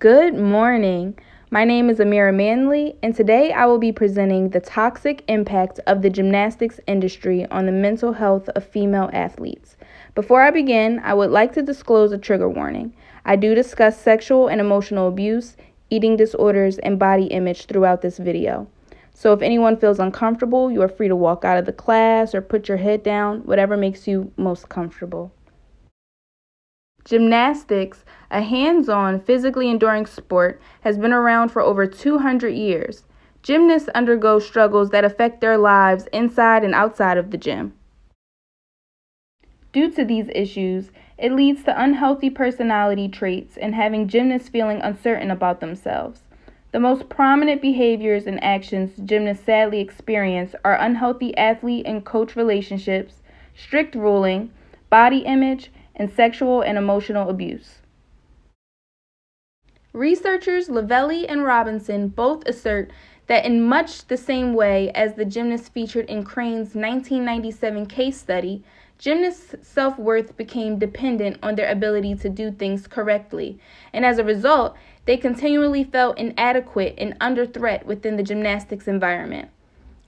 Good morning. My name is Amira Manley, and today I will be presenting the toxic impact of the gymnastics industry on the mental health of female athletes. Before I begin, I would like to disclose a trigger warning. I do discuss sexual and emotional abuse, eating disorders, and body image throughout this video. So if anyone feels uncomfortable, you are free to walk out of the class or put your head down, whatever makes you most comfortable. Gymnastics, a hands-on, physically enduring sport, has been around for over 200 years. Gymnasts undergo struggles that affect their lives inside and outside of the gym. Due to these issues, it leads to unhealthy personality traits and having gymnasts feeling uncertain about themselves. The most prominent behaviors and actions gymnasts sadly experience are unhealthy athlete and coach relationships, strict ruling, body image, and sexual and emotional abuse. Researchers Lavelli and Robinson both assert that in much the same way as the gymnasts featured in Crane's 1997 case study, gymnasts' self-worth became dependent on their ability to do things correctly, and as a result, they continually felt inadequate and under threat within the gymnastics environment.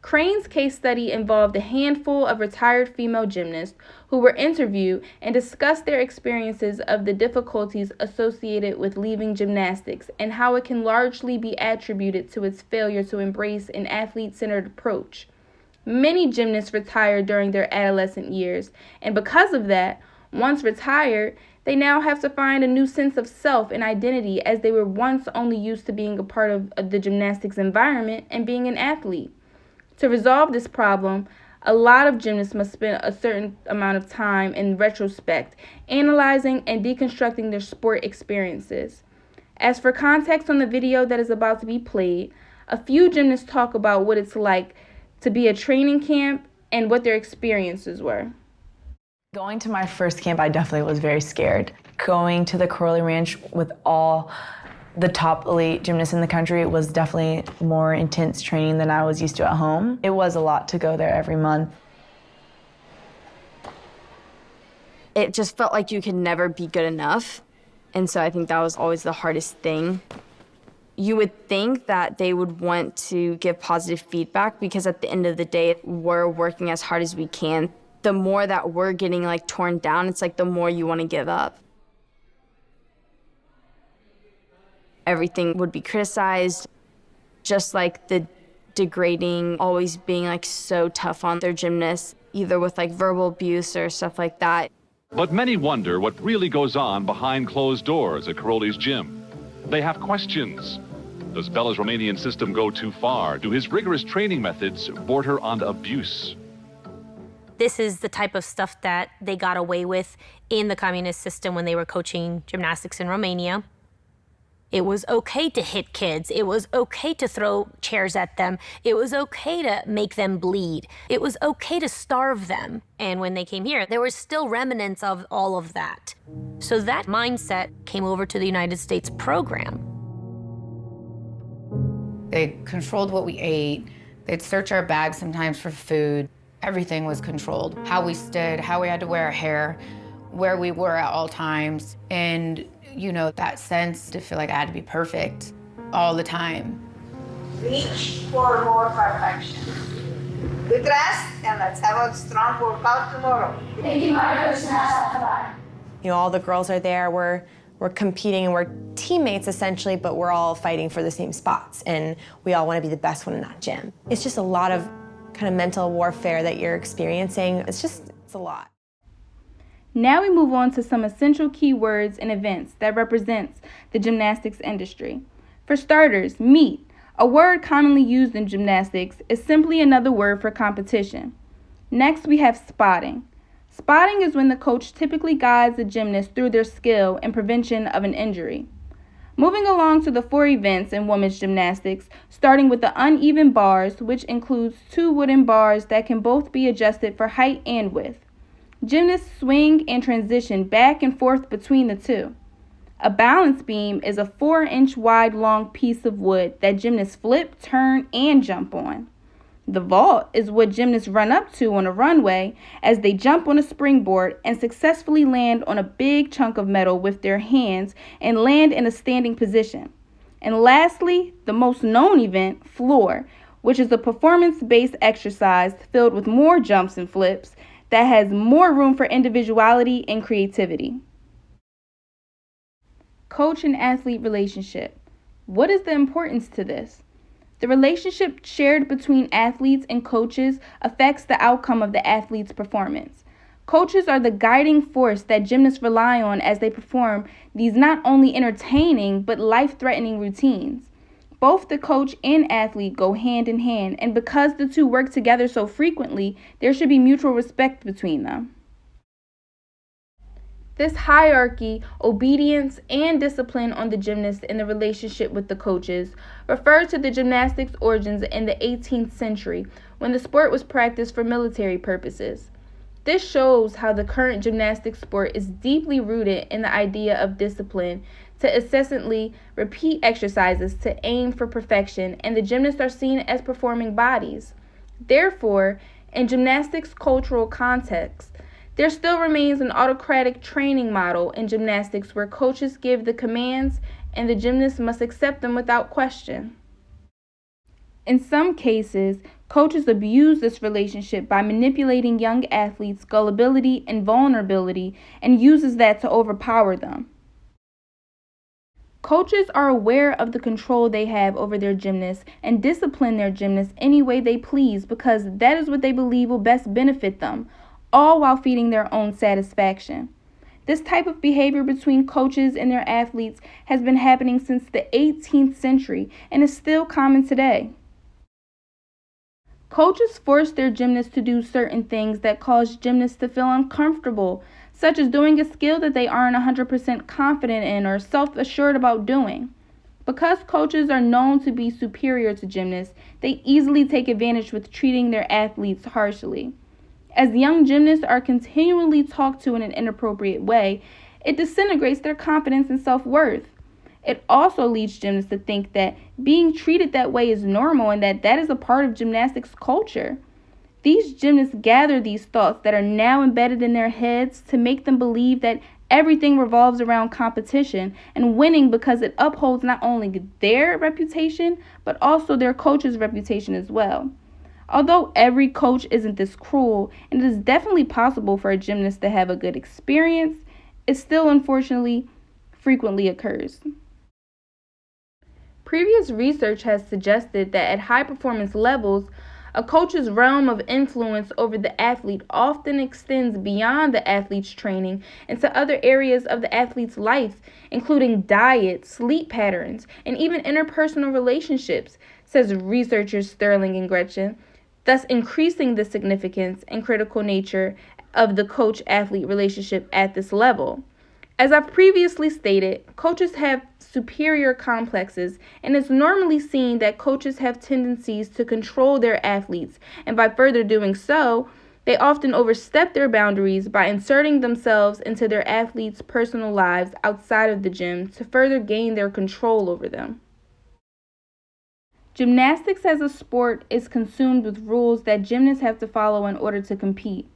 Crane's case study involved a handful of retired female gymnasts who were interviewed and discussed their experiences of the difficulties associated with leaving gymnastics and how it can largely be attributed to its failure to embrace an athlete-centered approach. Many gymnasts retired during their adolescent years, and because of that, once retired, they now have to find a new sense of self and identity as they were once only used to being a part of the gymnastics environment and being an athlete. To resolve this problem, a lot of gymnasts must spend a certain amount of time in retrospect, analyzing and deconstructing their sport experiences. As for context on the video that is about to be played, a few gymnasts talk about what it's like to be at training camp and what their experiences were. Going to my first camp, I definitely was very scared. Going to the Curly Ranch with all the top elite gymnasts in the country was definitely more intense training than I was used to at home. It was a lot to go there every month. It just felt like you could never be good enough. And so I think that was always the hardest thing. You would think that they would want to give positive feedback because at the end of the day, we're working as hard as we can. The more that we're getting torn down, it's the more you want to give up. Everything would be criticized, just like the degrading, always being so tough on their gymnasts, either with verbal abuse or stuff like that. But many wonder what really goes on behind closed doors at Karolyi's gym. They have questions. Does Bella's Romanian system go too far? Do his rigorous training methods border on abuse? This is the type of stuff that they got away with in the communist system when they were coaching gymnastics in Romania. It was okay to hit kids. It was okay to throw chairs at them. It was okay to make them bleed. It was okay to starve them. And when they came here, there were still remnants of all of that. So that mindset came over to the United States program. They controlled what we ate. They'd search our bags sometimes for food. Everything was controlled. How we stood, how we had to wear our hair, where we were at all times. And that sense to feel like I had to be perfect all the time. Reach for more perfection. Good rest, and let's have a strong workout tomorrow. Thank you, all the girls are there. We're competing and we're teammates essentially, but we're all fighting for the same spots, and we all want to be the best one in that gym. It's just a lot of kind of mental warfare that you're experiencing. It's a lot. Now we move on to some essential keywords and events that represents the gymnastics industry. For starters, meet, a word commonly used in gymnastics, is simply another word for competition. Next, we have spotting. Spotting is when the coach typically guides the gymnast through their skill and prevention of an injury. Moving along to the 4 events in women's gymnastics, starting with the uneven bars, which includes 2 wooden bars that can both be adjusted for height and width. Gymnasts swing and transition back and forth between the two. A balance beam is a 4-inch wide long piece of wood that gymnasts flip, turn, and jump on. The vault is what gymnasts run up to on a runway as they jump on a springboard and successfully land on a big chunk of metal with their hands and land in a standing position. And lastly, the most known event, floor, which is a performance-based exercise filled with more jumps and flips that has more room for individuality and creativity. Coach and athlete relationship. What is the importance to this? The relationship shared between athletes and coaches affects the outcome of the athlete's performance. Coaches are the guiding force that gymnasts rely on as they perform these not only entertaining but life-threatening routines. Both the coach and athlete go hand in hand, and because the two work together so frequently, there should be mutual respect between them. This hierarchy, obedience, and discipline on the gymnast in the relationship with the coaches refers to the gymnastics origins in the 18th century when the sport was practiced for military purposes. This shows how the current gymnastics sport is deeply rooted in the idea of discipline to incessantly repeat exercises to aim for perfection, and the gymnasts are seen as performing bodies. Therefore, in gymnastics cultural context, there still remains an autocratic training model in gymnastics where coaches give the commands and the gymnasts must accept them without question. In some cases, coaches abuse this relationship by manipulating young athletes' gullibility and vulnerability and uses that to overpower them. Coaches are aware of the control they have over their gymnasts and discipline their gymnasts any way they please because that is what they believe will best benefit them, all while feeding their own satisfaction. This type of behavior between coaches and their athletes has been happening since the 18th century and is still common today. Coaches force their gymnasts to do certain things that cause gymnasts to feel uncomfortable, such as doing a skill that they aren't 100% confident in or self-assured about doing. Because coaches are known to be superior to gymnasts, they easily take advantage with treating their athletes harshly. As young gymnasts are continually talked to in an inappropriate way, it disintegrates their confidence and self-worth. It also leads gymnasts to think that being treated that way is normal and that is a part of gymnastics culture. These gymnasts gather these thoughts that are now embedded in their heads to make them believe that everything revolves around competition and winning because it upholds not only their reputation, but also their coach's reputation as well. Although every coach isn't this cruel, and it is definitely possible for a gymnast to have a good experience, it still unfortunately frequently occurs. Previous research has suggested that at high performance levels, a coach's realm of influence over the athlete often extends beyond the athlete's training into other areas of the athlete's life, including diet, sleep patterns, and even interpersonal relationships, says researchers Sterling and Gretchen, thus increasing the significance and critical nature of the coach-athlete relationship at this level. As I've previously stated, coaches have superior complexes, and it's normally seen that coaches have tendencies to control their athletes, and by further doing so, they often overstep their boundaries by inserting themselves into their athletes' personal lives outside of the gym to further gain their control over them. Gymnastics as a sport is consumed with rules that gymnasts have to follow in order to compete.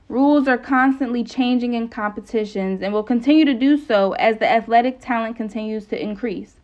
Rules are constantly changing in competitions and will continue to do so as the athletic talent continues to increase.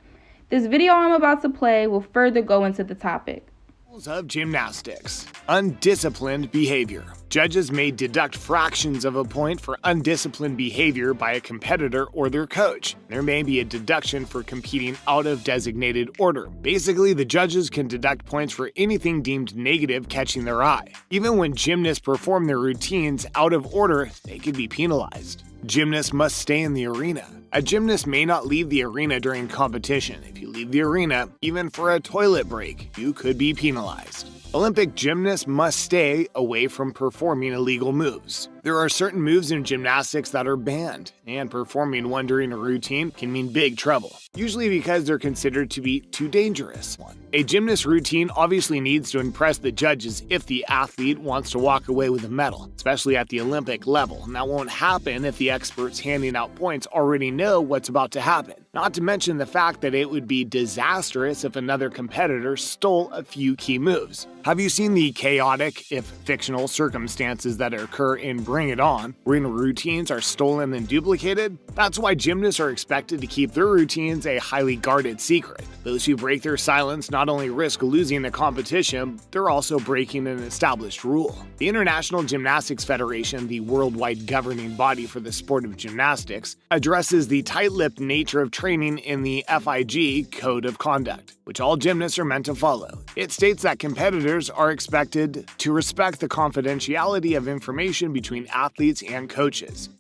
This video I'm about to play will further go into the topic. Rules of gymnastics. Undisciplined behavior. Judges may deduct fractions of a point for undisciplined behavior by a competitor or their coach. There may be a deduction for competing out of designated order. Basically, the judges can deduct points for anything deemed negative catching their eye. Even when gymnasts perform their routines out of order, they could be penalized. Gymnasts must stay in the arena. A gymnast may not leave the arena during competition. If you leave the arena, even for a toilet break, you could be penalized. Olympic gymnasts must stay away from performing illegal moves. There are certain moves in gymnastics that are banned, and performing one during a routine can mean big trouble, usually because they're considered to be too dangerous. A gymnast routine obviously needs to impress the judges if the athlete wants to walk away with a medal, especially at the Olympic level, and that won't happen if the experts handing out points already know what's about to happen. Not to mention the fact that it would be disastrous if another competitor stole a few key moves. Have you seen the chaotic, if fictional, circumstances that occur in Bring It On, when routines are stolen and duplicated? That's why gymnasts are expected to keep their routines a highly guarded secret. Those who break their silence not only risk losing the competition, they're also breaking an established rule. The International Gymnastics Federation, the worldwide governing body for the sport of gymnastics, addresses the tight-lipped nature of training in the FIG Code of Conduct, which all gymnasts are meant to follow. It states that competitors are expected to respect the confidentiality of information between athletes and coaches.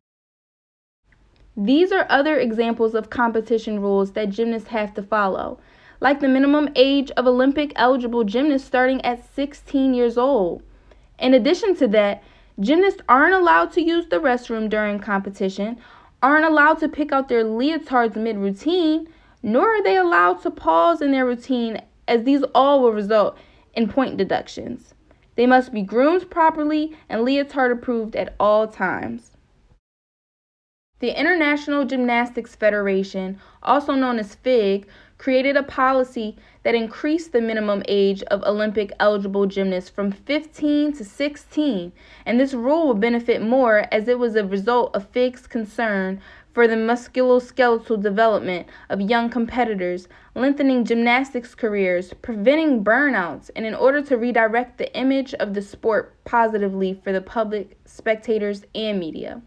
These are other examples of competition rules that gymnasts have to follow, like the minimum age of Olympic-eligible gymnasts starting at 16 years old. In addition to that, gymnasts aren't allowed to use the restroom during competition, aren't allowed to pick out their leotards mid-routine, nor are they allowed to pause in their routine, as these all will result in point deductions. They must be groomed properly and leotard approved at all times. The International Gymnastics Federation, also known as FIG, created a policy that increased the minimum age of Olympic-eligible gymnasts from 15 to 16, and this rule will benefit more as it was a result of FIG's concern for the musculoskeletal development of young competitors, lengthening gymnastics careers, preventing burnouts, and in order to redirect the image of the sport positively for the public, spectators, and media.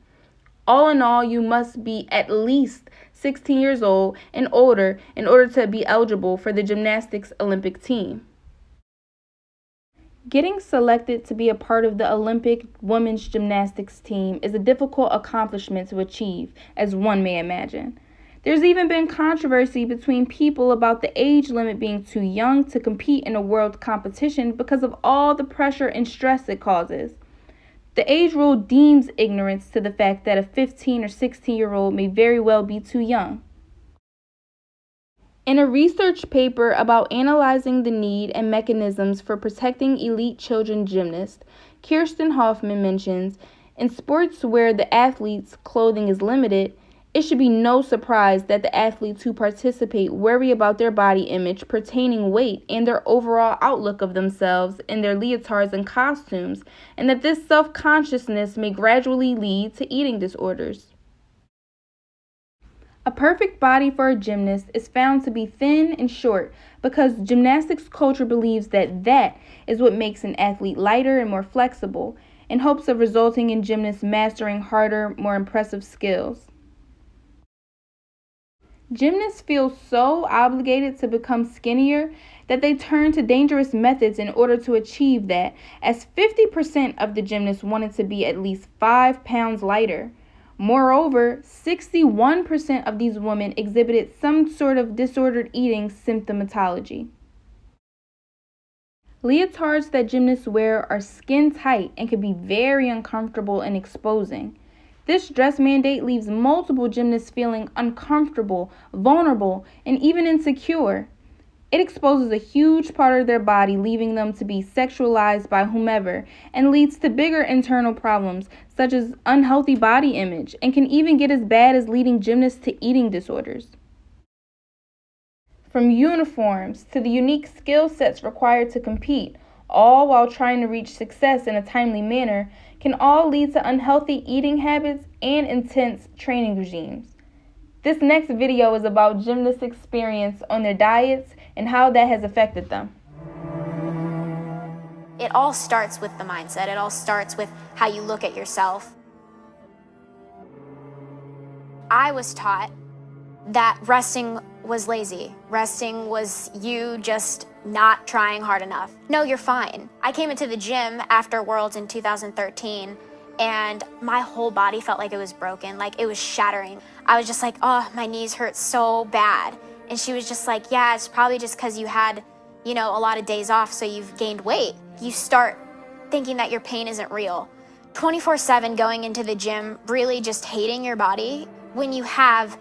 All in all, you must be at least 16 years old and older in order to be eligible for the gymnastics Olympic team. Getting selected to be a part of the Olympic women's gymnastics team is a difficult accomplishment to achieve, as one may imagine. There's even been controversy between people about the age limit being too young to compete in a world competition because of all the pressure and stress it causes. The age rule deems ignorance to the fact that a 15 or 16-year-old may very well be too young. In a research paper about analyzing the need and mechanisms for protecting elite children gymnasts, Kirsten Hoffman mentions, in sports where the athlete's clothing is limited, it should be no surprise that the athletes who participate worry about their body image pertaining weight and their overall outlook of themselves in their leotards and costumes, and that this self-consciousness may gradually lead to eating disorders. A perfect body for a gymnast is found to be thin and short because gymnastics culture believes that that is what makes an athlete lighter and more flexible, in hopes of resulting in gymnasts mastering harder, more impressive skills. Gymnasts feel so obligated to become skinnier that they turn to dangerous methods in order to achieve that, as 50% of the gymnasts wanted to be at least 5 pounds lighter. Moreover, 61% of these women exhibited some sort of disordered eating symptomatology. Leotards that gymnasts wear are skin tight and can be very uncomfortable and exposing. This dress mandate leaves multiple gymnasts feeling uncomfortable, vulnerable, and even insecure. It exposes a huge part of their body, leaving them to be sexualized by whomever, and leads to bigger internal problems such as unhealthy body image, and can even get as bad as leading gymnasts to eating disorders. From uniforms to the unique skill sets required to compete, all while trying to reach success in a timely manner, can all lead to unhealthy eating habits and intense training regimes. This next video is about gymnasts' experience on their diets and how that has affected them. It all starts with the mindset. It all starts with how you look at yourself. I was taught that resting was lazy. Resting was you just not trying hard enough. No, you're fine. I came into the gym after Worlds in 2013 and my whole body felt like it was broken, like it was shattering. I was just like, oh, my knees hurt so bad. And she was just like, yeah, it's probably just because you had, a lot of days off, so you've gained weight. You start thinking that your pain isn't real. 24/7 going into the gym, really just hating your body. When you have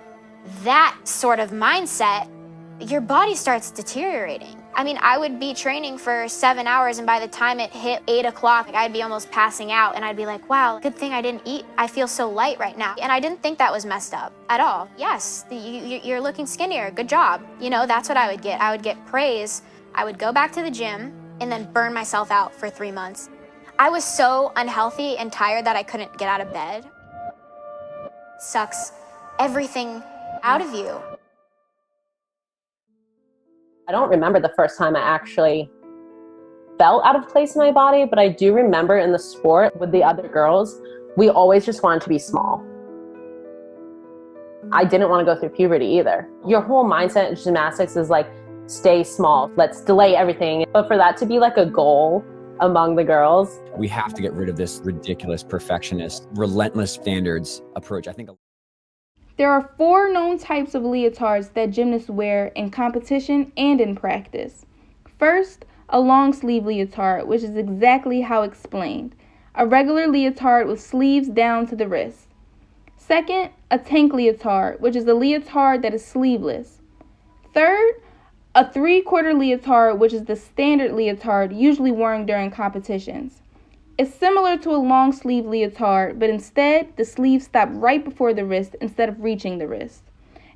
that sort of mindset, your body starts deteriorating. I mean, I would be training for 7 hours, and by the time it hit 8 o'clock, I'd be almost passing out, and I'd be like, wow, good thing I didn't eat. I feel so light right now. And I didn't think that was messed up at all. Yes, you're looking skinnier, good job. You know, that's what I would get. I would get praise. I would go back to the gym and then burn myself out for 3 months. I was so unhealthy and tired that I couldn't get out of bed. Sucks everything out of you. I don't remember the first time I actually felt out of place in my body, but I do remember in the sport with the other girls, we always just wanted to be small. I didn't want to go through puberty either. Your whole mindset in gymnastics is like, stay small, let's delay everything. But for that to be like a goal among the girls. We have to get rid of this ridiculous perfectionist, relentless standards approach. I think there are 4 known types of leotards that gymnasts wear in competition and in practice. First, a long sleeve leotard, which is exactly how explained. A regular leotard with sleeves down to the wrist. Second, a tank leotard, which is a leotard that is sleeveless. Third, a 3/4 leotard, which is the standard leotard usually worn during competitions. It's similar to a long sleeve leotard, but instead the sleeves stop right before the wrist instead of reaching the wrist.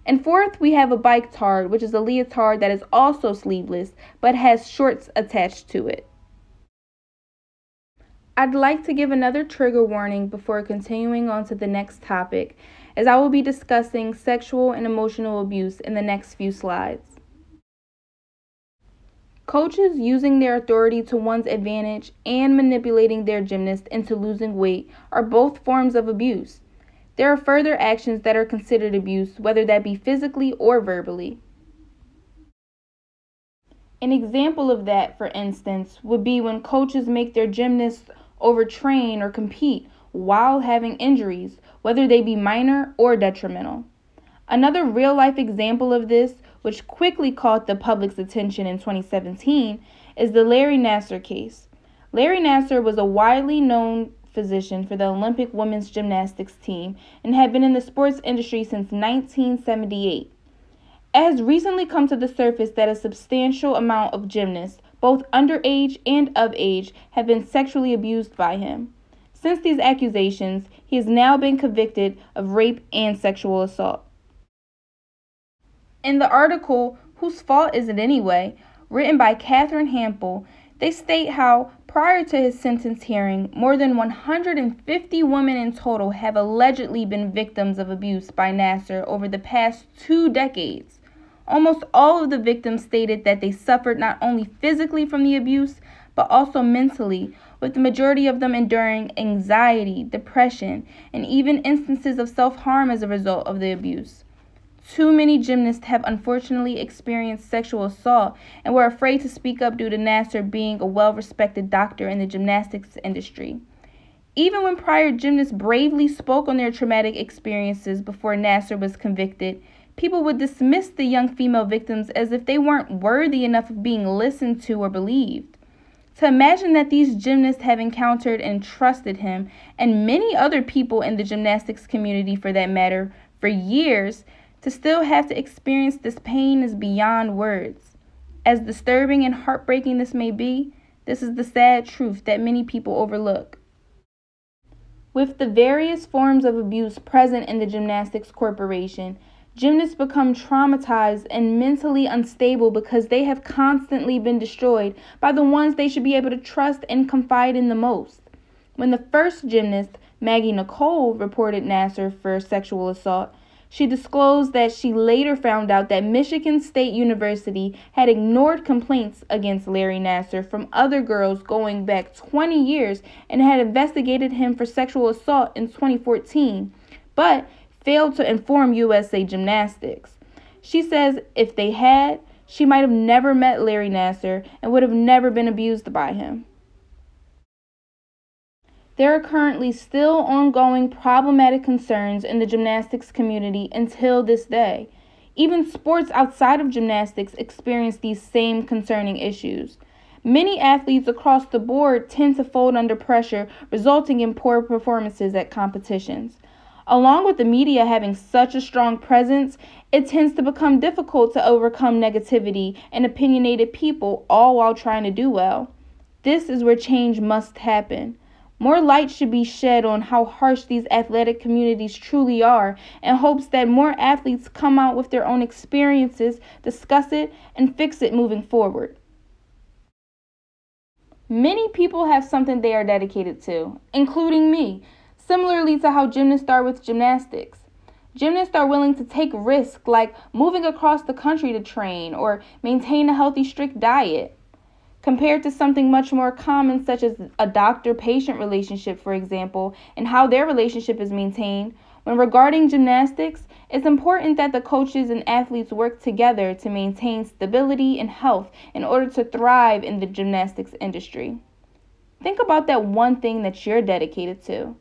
And fourth, we have a bike tard, which is a leotard that is also sleeveless, but has shorts attached to it. I'd like to give another trigger warning before continuing on to the next topic, as I will be discussing sexual and emotional abuse in the next few slides. Coaches using their authority to one's advantage and manipulating their gymnast into losing weight are both forms of abuse. There are further actions that are considered abuse, whether that be physically or verbally. An example of that, for instance, would be when coaches make their gymnasts overtrain or compete while having injuries, whether they be minor or detrimental. Another real-life example of this, which quickly caught the public's attention in 2017, is the Larry Nassar case. Larry Nassar was a widely known physician for the Olympic women's gymnastics team and had been in the sports industry since 1978. It has recently come to the surface that a substantial amount of gymnasts, both underage and of age, have been sexually abused by him. Since these accusations, he has now been convicted of rape and sexual assault. In the article, Whose Fault Is It Anyway?, written by Catherine Hampel, they state how, prior to his sentence hearing, more than 150 women in total have allegedly been victims of abuse by Nassar over the past 2 decades. Almost all of the victims stated that they suffered not only physically from the abuse, but also mentally, with the majority of them enduring anxiety, depression, and even instances of self-harm as a result of the abuse. Too many gymnasts have unfortunately experienced sexual assault and were afraid to speak up due to Nassar being a well-respected doctor in the gymnastics industry. Even when prior gymnasts bravely spoke on their traumatic experiences before Nassar was convicted, people would dismiss the young female victims as if they weren't worthy enough of being listened to or believed. To imagine that these gymnasts have encountered and trusted him, and many other people in the gymnastics community for that matter, for years, to still have to experience this pain is beyond words. As disturbing and heartbreaking this may be, this is the sad truth that many people overlook. With the various forms of abuse present in the gymnastics corporation, gymnasts become traumatized and mentally unstable because they have constantly been destroyed by the ones they should be able to trust and confide in the most. When the first gymnast, Maggie Nicole, reported Nassar for sexual assault, she disclosed that she later found out that Michigan State University had ignored complaints against Larry Nassar from other girls going back 20 years and had investigated him for sexual assault in 2014, but failed to inform USA Gymnastics. She says if they had, she might have never met Larry Nassar and would have never been abused by him. There are currently still ongoing problematic concerns in the gymnastics community until this day. Even sports outside of gymnastics experience these same concerning issues. Many athletes across the board tend to fold under pressure, resulting in poor performances at competitions. Along with the media having such a strong presence, it tends to become difficult to overcome negativity and opinionated people, all while trying to do well. This is where change must happen. More light should be shed on how harsh these athletic communities truly are, in hopes that more athletes come out with their own experiences, discuss it, and fix it moving forward. Many people have something they are dedicated to, including me, similarly to how gymnasts are with gymnastics. Gymnasts are willing to take risks like moving across the country to train or maintain a healthy, strict diet, compared to something much more common such as a doctor-patient relationship, for example, and how their relationship is maintained. When regarding gymnastics, it's important that the coaches and athletes work together to maintain stability and health in order to thrive in the gymnastics industry. Think about that one thing that you're dedicated to.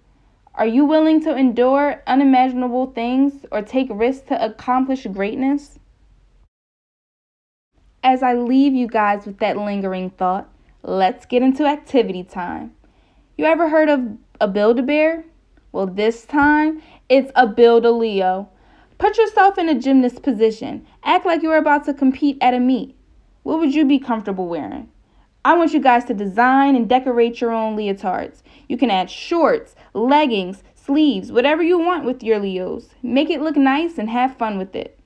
Are you willing to endure unimaginable things or take risks to accomplish greatness? As I leave you guys with that lingering thought, let's get into activity time. You ever heard of a Build-A-Bear? Well, this time, it's a Build-A-Leo. Put yourself in a gymnast position. Act like you're about to compete at a meet. What would you be comfortable wearing? I want you guys to design and decorate your own leotards. You can add shorts, leggings, sleeves, whatever you want with your Leos. Make it look nice and have fun with it.